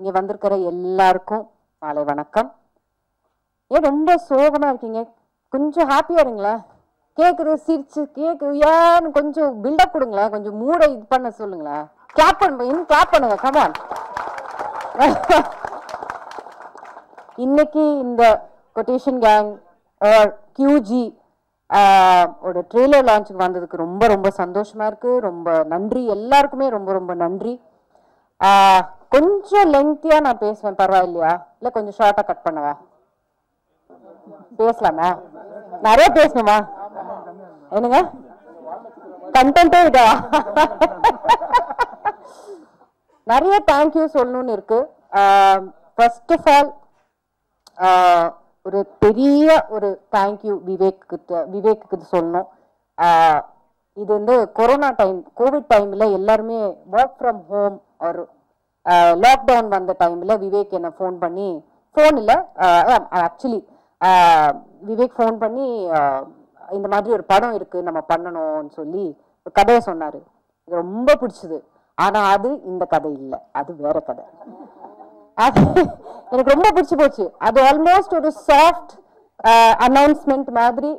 இங்கே வந்திருக்கிற எல்லாருக்கும் மாலை வணக்கம். ஏன் ரொம்ப சோகமாக இருக்கீங்க? கொஞ்சம் ஹாப்பியாக இருங்களா? கேட்குறது சிரிச்சு ஏன்னு கொஞ்சம் பில்டப் கொடுங்களேன், கொஞ்சம் மூடை இது பண்ண சொல்லுங்களேன். கிளாப் பண்ணுங்க கமான். இன்னைக்கு இந்த கொட்டேஷன் கேங் கியூஜி ஒரு ட்ரெய்லர் லான்ச்சுக்கு வந்ததுக்கு ரொம்ப ரொம்ப சந்தோஷமா இருக்கு. ரொம்ப நன்றி எல்லாருக்குமே, ரொம்ப ரொம்ப நன்றி. கொஞ்சம் லெங்க்தியா நான் பேசுவேன், பரவாயில்லையா? இல்லை கொஞ்சம் ஷார்ட்டா கட் பண்ணவா? பேசலாமா? நிறைய பேசணுமா? என்னங்க கண்டென்ட்டே இதா? நிறைய தேங்க்யூ சொல்லணும்னு இருக்கு. ஃபர்ஸ்ட் ஆஃப் ஆல் ஒரு பெரிய ஒரு தேங்க்யூ விவேக்கு சொல்லணும். இது வந்து கொரோனா டைம், கோவிட் டைம்ல எல்லாருமே ஒர்க் ஃப்ரம் ஹோம் ஒரு லாக்டவுன் வந்த டைம்ல விவேக் என்னை ஃபோன் பண்ணி, ஃபோன் இல்லை ஆக்சுவலி விவேக் ஃபோன் பண்ணி இந்த மாதிரி ஒரு படம் இருக்கு நம்ம பண்ணணும்னு சொல்லி ஒரு கதையை சொன்னாரு. ரொம்ப பிடிச்சது. ஆனா அது இந்த கதை இல்லை, அது வேற கதை. அது எனக்கு ரொம்ப பிடிச்சி போச்சு. அது ஆல்மோஸ்ட் ஒரு சாஃப்ட் அனௌன்ஸ்மெண்ட் மாதிரி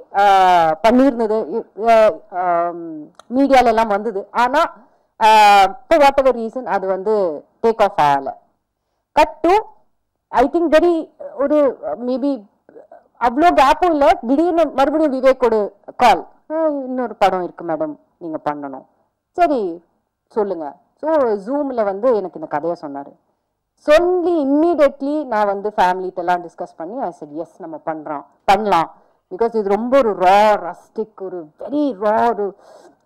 பண்ணியிருந்தது, மீடியால எல்லாம் வந்தது. ஆனா வாட் எவர் ரீசன் அது வந்து டேக் ஆஃப் ஆகல. Cut to I think very ஒரு மேபி அவ்வளோ கேப்பும் இல்லை, திடீர்னு மறுபடியும் விவேக்கோட கால், இன்னொரு படம் இருக்கு மேடம் நீங்க பண்ணணும். சரி சொல்லுங்க. ஸோ ஜூம்ல வந்து எனக்கு இந்த கதையை சொன்னாரு. சொல்லி இம்மீடியட்லி நான் வந்து ஃபேமிலிட்டெல்லாம் டிஸ்கஸ் பண்ணி ஐ செட் எஸ் நம்ம பண்ணலாம். பிகாஸ் இது ரொம்ப ஒரு ரஸ்டிக், ஒரு வெரி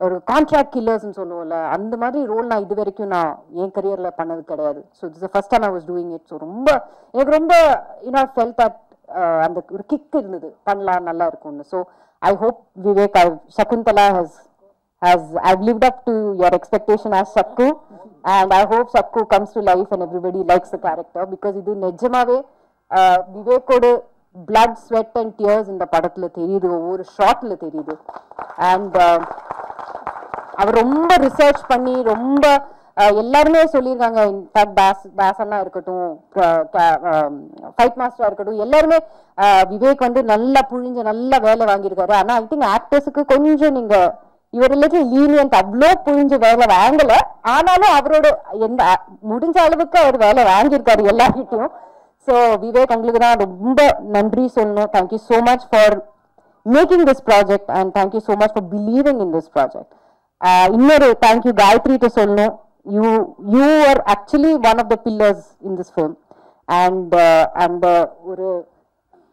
ஒரு கான்ட்ராக்ட் கில்லர்ஸ்ன்னு சொல்லுவோம்ல, அந்த மாதிரி ரோல் நான் இது வரைக்கும் நான் என் கரியரில் பண்ணது கிடையாது. So it's first time I was doing it. So ரொம்ப எனக்கு ரொம்ப ஃபெல்ட் தட் அந்த ஒரு கிக் இருந்தது, பண்ணலாம் நல்லா இருக்கும்னு. So I hope Vivek, Shakuntala I've lived up to your expectation as Sakku, and I hope Sakku comes to life and everybody likes the character, because idu nijamave Vivekoda blood, sweat and tears in the padathula theriyudhu, over shot la theriyudhu. And அவர் ரொம்ப research பண்ணி ரொம்ப எல்லாருமே சொல்லியிருக்காங்க. In fact தாசனா இருக்கட்டும், fight மாஸ்டரா இருக்கட்டும், எல்லாருமே விவேக் வந்து நல்லா புழிஞ்ச நல்லா வேலை வாங்கியிருக்காரு. ஆனால் ஐ திங்க் ஆக்டர்ஸுக்கு கொஞ்சம் நீங்க இவர் லீனியன்ட் அவ்வளோ புரிஞ்சு வேலை வாங்கல. ஆனாலும் அவரோட எந்த முடிஞ்ச அளவுக்கு அவர் வேலை வாங்கியிருக்காரு எல்லார்கிட்டையும். ஸோ விவேக் உங்களுக்கு தான் ரொம்ப நன்றி சொல்லணும். Thank you so much for making this project and thank you so much for believing in this project. இன்னொரு தேங்க்யூ காயத்ரிட்ட சொல்லணும். You are actually one of the pillars in this film. And அந்த ஒரு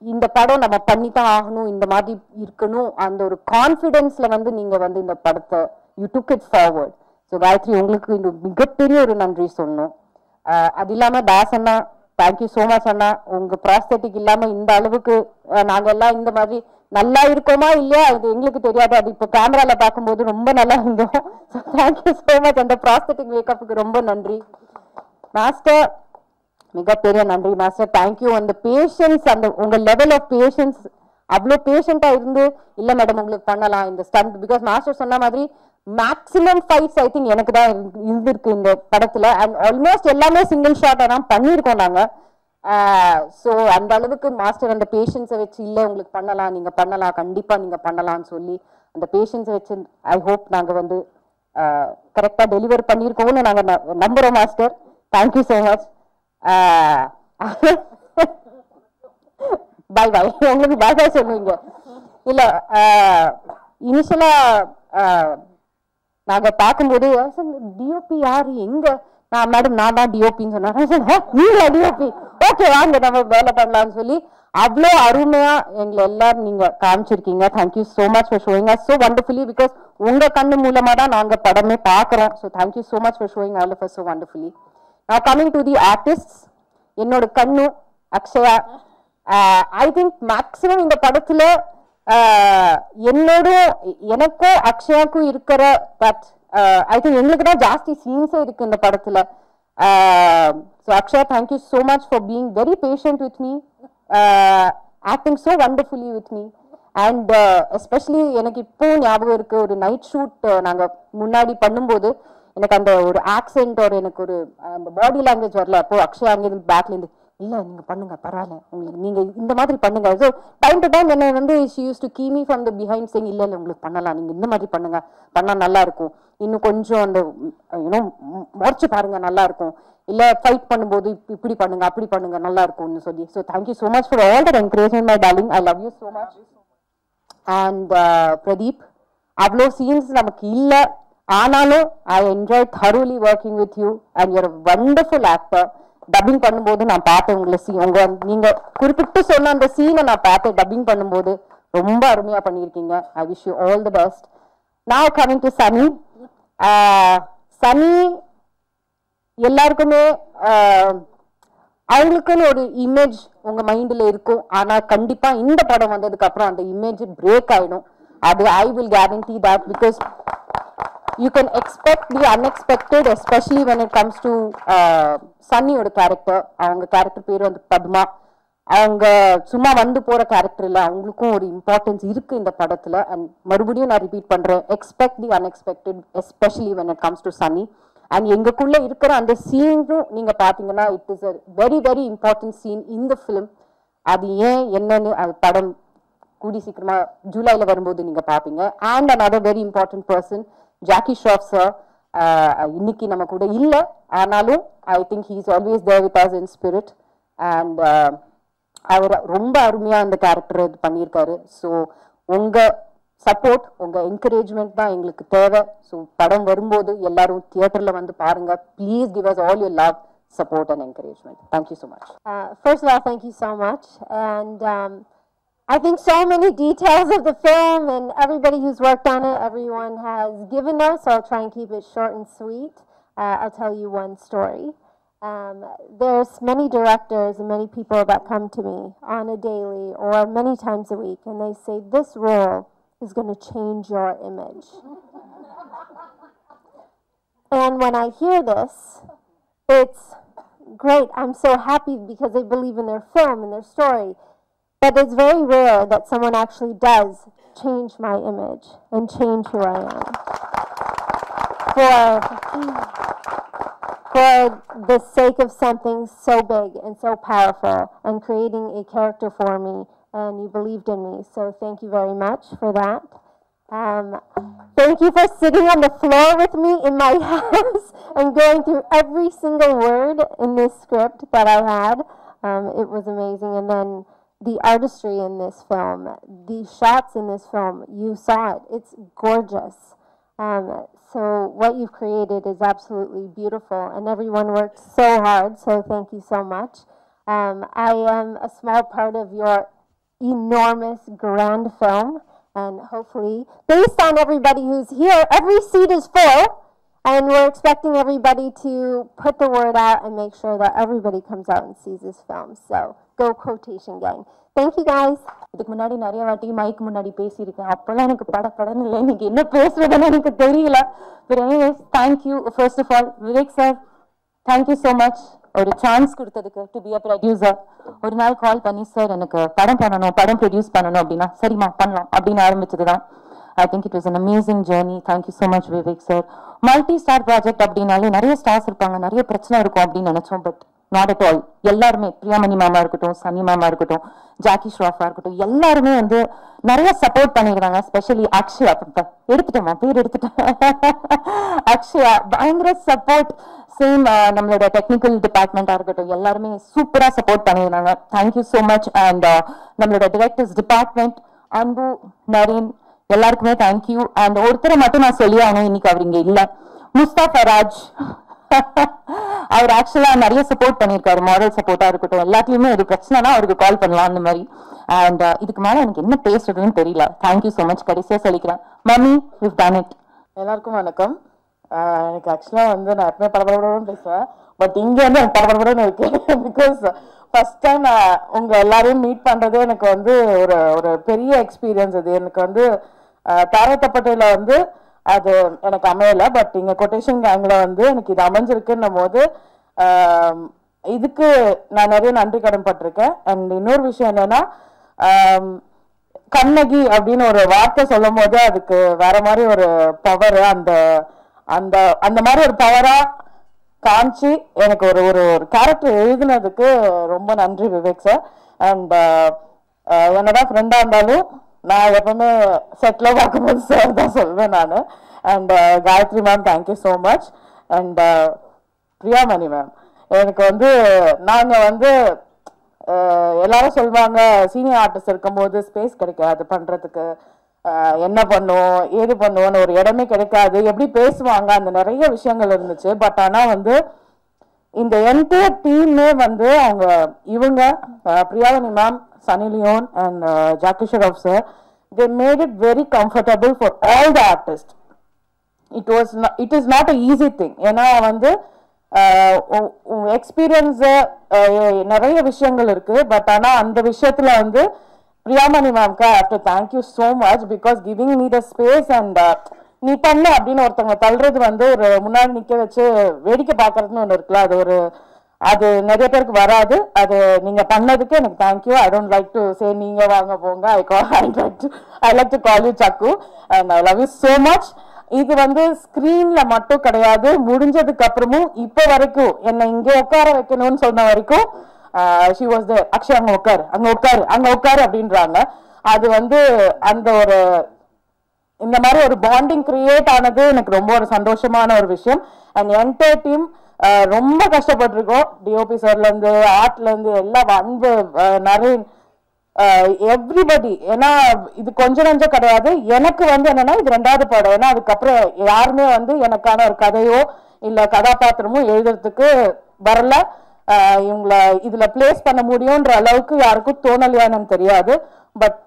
இந்த படம் நம்ம பண்ணித்தான் ஆகணும், இந்த மாதிரி இருக்கணும், அந்த ஒரு கான்ஃபிடென்ஸ்ல வந்து நீங்க வந்து இந்த படத்தை you took it forward. So Gayathri உங்களுக்கு இந்த மிகப்பெரிய ஒரு நன்றி சொல்லணும். அது இல்லாம தாஸ் அண்ணா, தேங்க்யூ ஸோ மச் அண்ணா. உங்க ப்ராஸ்தட்டிக் இல்லாம இந்த அளவுக்கு நாங்க எல்லாம் இந்த மாதிரி நல்லா இருக்கோமா இல்லையா இது எங்களுக்கு தெரியாது. அது இப்போ கேமரால பார்க்கும்போது ரொம்ப நல்லா இருந்தோம். So thank you so much. அந்த ப்ராஸ்தட்டிக் மேக்கப்புக்கு ரொம்ப நன்றி மாஸ்டர், மிகப்பெரிய நன்றி மாஸ்டர். தேங்க்யூ. அந்த பேஷன்ஸ், அந்த உங்க லெவல் ஆஃப் பேஷன்ஸ், அவ்வளோ பேஷண்டா இருந்து இல்லை மேடம் உங்களுக்கு பண்ணலாம் இந்த ஸ்டண்ட், பிகாஸ் மாஸ்டர் சொன்ன மாதிரி மேக்ஸிமம் ஃபைட்ஸ் ஐ திங்க் எனக்கு தான் இருந்திருக்கு இந்த படத்துல. அண்ட் ஆல்மோஸ்ட் எல்லாமே சிங்கிள் ஷாட்டா தான் பண்ணியிருக்கோம் நாங்க. ஸோ அந்த அளவுக்கு மாஸ்டர் அந்த பேஷன்ஸை வச்சு இல்லை உங்களுக்கு பண்ணலாம், நீங்க பண்ணலாம், கண்டிப்பா நீங்க பண்ணலாம்னு சொல்லி அந்த பேஷன்ஸை வச்சு ஐ ஹோப் நாங்க வந்து கரெக்டா டெலிவர் பண்ணியிருக்கோம்னு நாங்க நம்புறோம் master. Thank you so much. Bye bye. உங்களுக்கு பாய் சொல்லுவீங்க இல்ல? இனிஷியலா நாங்க பார்க்கும்போது டிஓபி யாரு எங்க, நான் மேடம் நான் தான் டிஓபின்னு சொன்னாங்க. நீங்களா டிஓபி? ஓகே வாங்க நம்ம வேலை பண்ணலாம்னு சொல்லி அவ்வளோ அருமையா எங்களை எல்லாரும் நீங்க காமிச்சிருக்கீங்க. Thank you so much for showing us so wonderfully, because உங்க கண்ணு மூலமா தான் நாங்க படமே பார்க்குறோம். So thank you so much for showing all of us so wonderfully. Now coming to the artists, என்னோட கண்ணு அக்ஷயா. ஐ திங்க் மேக்ஸிமம் இந்த படத்துல எனக்கும் அக்ஷயாக்கும் இருக்கிற பட் ஐ திங்க் எங்களுக்கு தான் ஜாஸ்தி சீன்ஸே இருக்கு இந்த படத்துல. So Akshaya, thank you so much for being very patient with me, acting so wonderfully with me. And especially எனக்கு இப்போ ஞாபகம் இருக்கு, ஒரு நைட் ஷூட் நாங்கள் முன்னாடி பண்ணும்போது எனக்கு அந்த ஒரு ஆக்சென்ட் ஒரு எனக்கு ஒரு அந்த பாடி லாங்குவேஜ் வரல. அப்போ அக்ஷயா அங்கேருந்து பேக்லேருந்து இல்லை நீங்கள் பண்ணுங்க பரவாயில்ல உங்களுக்கு நீங்கள் இந்த மாதிரி பண்ணுங்க. ஸோ டைம் டு டைம் என்ன வந்து she use to key me from the behind saying இல்லை இல்லை உங்களுக்கு பண்ணலாம், நீங்கள் இந்த மாதிரி பண்ணுங்க பண்ணால் நல்லா இருக்கும், இன்னும் கொஞ்சம் அந்த யூனோ முறைச்சு பாருங்க நல்லா இருக்கும், இல்லை ஃபைட் பண்ணும்போது இப்படி பண்ணுங்க அப்படி பண்ணுங்க நல்லா இருக்கும்னு சொல்லி. So thank you so much for all that encouragement my darling. I love you so much. And Pradeep, அவ்வளோ சீன்ஸ் நமக்கு இல்லை, ஆனாலும் I enjoy thoroughly working with you and you're a wonderful actor. Dubbing பண்ணும்போது நான் பார்த்தேன் உங்களை நீங்க குறிப்பிட்டு சொன்ன அந்த சீனை நான் பார்த்தேன் டப்பிங் பண்ணும்போது. ரொம்ப அருமையா பண்ணியிருக்கீங்க. I wish you all the best. Now coming to Sunny. Sunny எல்லாருக்குமே அவங்களுக்குன்னு ஒரு இமேஜ் உங்க மைண்ட்ல இருக்கும். ஆனா கண்டிப்பா இந்த படம் வந்ததுக்கு அப்புறம் அந்த இமேஜ் பிரேக் ஆயிடும். அது I will guarantee that, because you can expect the unexpected, especially when it comes to சன்னியோட கேரக்டர். அவங்க கேரக்டர் பேர் வந்து பத்மா. அவங்க சும்மா வந்து போற கேரக்டர் இல்லை, அவங்களுக்கும் ஒரு இம்பார்ட்டன்ஸ் இருக்கு இந்த படத்துல. அண்ட் மறுபடியும் நான் ரிப்பீட் பண்றேன், expect the unexpected, especially when it comes to Sunny. And எங்களுக்குள்ள இருக்கிற அந்த சீனும் நீங்க பாத்தீங்கன்னா it is a very very important scene in the film. அது ஏன் என்னன்னு அது படம் கூடி சீக்கிரமா ஜூலைல வரும்போது நீங்க பாப்பீங்க. And another very important person, Jackie Shroff sir, இன்னைக்கு நம்ம கூட இல்ல, ஆனாலும் I think he is always there with us in spirit. and அவர் ரொம்ப அருமையா அந்த கேரக்டர் இது பண்ணியிருக்காரு. ஸோ உங்க சப்போர்ட் உங்க என்கரேஜ்மெண்ட் தான் எங்களுக்கு தேவை. ஸோ படம் வரும்போது எல்லாரும் தியேட்டர்ல வந்து பாருங்க. Please give us all your love, support and encouragement. Thank you so much. First of all, thank you so much. And I think so many details of the film and everybody who's worked on it, everyone has given us, so I'll try and keep it short and sweet. I'll tell you one story. There's many directors and many people that come to me on a daily or many times a week, and they say, this role is going to change your image. And when I hear this, it's great. I'm so happy because they believe in their film and their story. But it's very rare that someone actually does change my image and change who I am. For the sake of something so big and so powerful and creating a character for me, and you believed in me. So thank you very much for that. Thank you for sitting on the floor with me in my house and going through every single word in this script that I had. It was amazing. And then the artistry in this film, the shots in this film, you saw it. It's gorgeous. So what you've created is absolutely beautiful, and everyone worked so hard, so thank you so much. I am a small part of your enormous, grand film, and hopefully, based on everybody who's here, every seat is full, and we're expecting everybody to put the word out and make sure that everybody comes out and sees this film. So, go Quotation Gang. Thank you guys. இதுக்கு முன்னாடி நிறைய வாட்டி mic முன்னாடி பேசியிருக்கேன். அப்பெல்லாம் எனக்கு படப்படன்னு இல்லை, இன்னைக்கு என்ன பேசுறதுன்னு எனக்கு தெரியல. But anyways thank you. First of all Vivek sir, thank you so much ஒரு சான்ஸ் கொடுத்ததுக்கு டு பி அ ப்ரொடியூசர். ஒரு நாள் கால் பண்ணி, சார் எனக்கு படம் பண்ணணும், படம் ப்ரொடியூஸ் பண்ணணும் அப்படின்னா, சரிம்மா பண்ணலாம் அப்படின்னு ஆரம்பிச்சது தான். I think it was an amazing journey. Thank you so much Vivek sir. Multi-star project அப்படின்னாலே நிறைய ஸ்டார்ஸ் இருப்பாங்க, நிறைய பிரச்சனை இருக்கும் அப்படின்னு நினைச்சோம். But not at all. எல்லாருமே, பிரியாமணி மாமா இருக்கட்டும், சன்னி மாமா இருக்கட்டும், ஜாக்கி ஷ்ராஃபா இருக்கட்டும், எல்லாருமே வந்து நிறைய சப்போர்ட் பண்ணிருக்காங்க. ஸ்பெஷலி அக்ஷயா, எடுத்துட்டோமா பேர் எடுத்துட்டேன், அக்ஷயா பயங்கர சப்போர்ட். சேம் நம்மளோட டெக்னிக்கல் டிபார்ட்மெண்டா இருக்கட்டும், எல்லாருமே சூப்பரா சப்போர்ட் பண்ணிருந்தாங்க. Thank you so much. அண்ட் நம்மளோட டிரெக்டர்ஸ் டிபார்ட்மெண்ட், அன்பு, நரேன், எல்லாருக்குமே தேங்க்யூ. அண்ட் ஒருத்தரை மட்டும் நான் சொல்லி ஆகணும், இன்னைக்கு அவர் இங்க இல்ல, முஸ்தாஃபா ராஜ். அவர் ஆக்சுவலா நிறைய சப்போர்ட் பண்ணிருக்காரு, மாரல் சப்போர்ட்டா இருக்கட்டும், எல்லாத்துலயுமே ஒரு பிரச்சனைனா அவருக்கு கால் பண்ணலாம் அந்த மாதிரி. அண்ட் இதுக்கு மேல எனக்கு என்ன பேசுறதுன்னு தெரியல. Thank you so much. கடைசியா சொல்லிக்கிறேன், மம்மி யூ டன் இட். எல்லாருக்கும் வணக்கம். எனக்கு ஆக்சுவலா வந்து நான் எப்பவுமே படபடன்னு பேசுவேன், பட் இங்க வந்து எனக்கு படபடன்னு இருக்கு. பிகாஸ் ஃபர்ஸ்ட் டைம் உங்க எல்லாரையும் மீட் பண்றதே எனக்கு வந்து ஒரு ஒரு பெரிய எக்ஸ்பீரியன்ஸ். அது எனக்கு வந்து தாரத்தப்பட்டையில வந்து அது எனக்கு அமையல, பட் இங்க கொட்டேஷன் கேங்ல வந்து எனக்கு இது அமைஞ்சிருக்குன்னும் போது இதுக்கு நான் நிறைய நன்றி கடன் பட்டிருக்கேன். அண்ட் இன்னொரு விஷயம் என்னன்னா, கண்ணகி அப்படின்னு ஒரு வார்த்தை சொல்லும் போது அதுக்கு வேற மாதிரி ஒரு பவர், அந்த அந்த அந்த மாதிரி ஒரு பவரா காமிச்சு எனக்கு ஒரு ஒரு ஒரு கேரக்டர் எழுதுனதுக்கு ரொம்ப நன்றி விவேக் சார். அண்ட் என்னதான் ஃப்ரெண்டா இருந்தாலும் நான் எப்பவுமே செட்டில் பார்க்கும்போது சார் தான் சொல்வேன் நான். And Gayathri ma'am thank you so much. And Priyamani ma'am எனக்கு வந்து நாங்கள் வந்து எல்லாரும் சொல்லுவாங்க சீனியர் ஆர்டிஸ்ட் இருக்கும்போது ஸ்பேஸ் கிடைக்காது பண்ணுறதுக்கு, என்ன பண்ணுவோம் ஏது பண்ணுவோன்னு ஒரு இடமே கிடைக்காது, எப்படி பேசுவாங்க, அந்த நிறைய விஷயங்கள் இருந்துச்சு. பட் ஆனால் வந்து இந்த என்டையர் டீமே வந்து அவங்க இவங்க Priyamani ma'am, Sunny Leone and Jackie Shroff sir, they made it very comfortable for all the artists. It is not a easy thing. ஏன்னா வந்து எக்ஸ்பீரியன்ஸ் நிறைய விஷயங்கள் இருக்கு. பட் ஆனால் அந்த விஷயத்துல வந்து பிரியாமணி மேம்க்கு I have to thank you so much because giving me the space. And நீ பண்ண அப்படின்னு ஒருத்தவங்க தள்ளுறது வந்து ஒரு முன்னாடி நிற்க வச்சு வேடிக்கை பார்க்கறதுன்னு ஒன்று இருக்குல்ல, அது நிறைய பேருக்கு வராது. அது நீங்க பண்ணதுக்கு எனக்கு thank you. I don't like to say நீங்க வாங்க போங்க. I like to call you Chakku and I love you so much. இது வந்து ஸ்கிரீன்ல மட்டும் கிடையாது, முடிஞ்சதுக்கு அப்புறமும் இப்ப வரைக்கும் என்னை இங்க உட்கார வைக்கணும்னு சொன்ன வரைக்கும் ஷி வாஸ் தேர். அக்ஷய் அங்க உட்காரு, அங்க உட்காரு, அங்க உட்காரு அப்படின்றாங்க. அது வந்து அந்த ஒரு இந்த மாதிரி ஒரு பாண்டிங் கிரியேட் ஆனது எனக்கு ரொம்ப ஒரு சந்தோஷமான ஒரு விஷயம். அண்ட் என்டையர் டீம் ரொம்ப கஷ்டப்பட்டிருக்கோம். டிஓபி சார்ல இருந்து ஆர்ட்ல இருந்து எல்லா அன்பு நரேன் எவ்ரிபடி. ஏன்னா இது கொஞ்சம் நஞ்சம் கிடையாது. எனக்கு வந்து என்னன்னா இது 2வது படம். ஏன்னா அதுக்கப்புறம் யாருமே வந்து எனக்கான ஒரு கதையோ இல்ல கதாபாத்திரமோ எழுதுறதுக்கு வரல. இவங்கள இதுல பிளேஸ் பண்ண முடியும்ன்ற அளவுக்கு யாருக்கும் தோணலையானு தெரியாது. பட்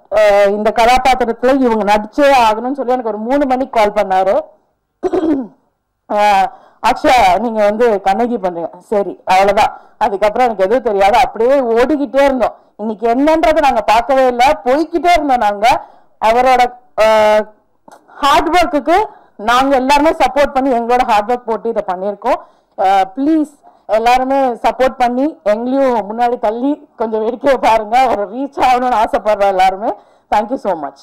இந்த கதாபாத்திரத்துல இவங்க நடிச்சே ஆகணும்னு சொல்லி எனக்கு ஒரு 3 மணிக்கு கால் பண்ணாரு. அக்ஷா நீங்க வந்து கண்ணகி பண்றீங்க, சரி அவ்வளவுதான். அதுக்கப்புறம் எனக்கு எதுவும் தெரியாது, அப்படியே ஓடிக்கிட்டே இருந்தோம். இன்னைக்கு என்னன்றதை நாங்க பார்க்கவே இல்லை, போய்கிட்டே இருந்தோம். நாங்க அவரோட ஹார்ட் ஒர்க்குக்கு நாங்க எல்லாருமே சப்போர்ட் பண்ணி எங்களோட ஹார்ட் ஒர்க் போட்டு இதை பண்ணியிருக்கோம். ப்ளீஸ் எல்லாருமே சப்போர்ட் பண்ணி எங்களையும் முன்னாடி தள்ளி கொஞ்சம் வேடிக்கையை பாருங்க. ஒரு ரீச் ஆகணும்னு ஆசைப்படுறோம் எல்லாருமே. Thank you so much.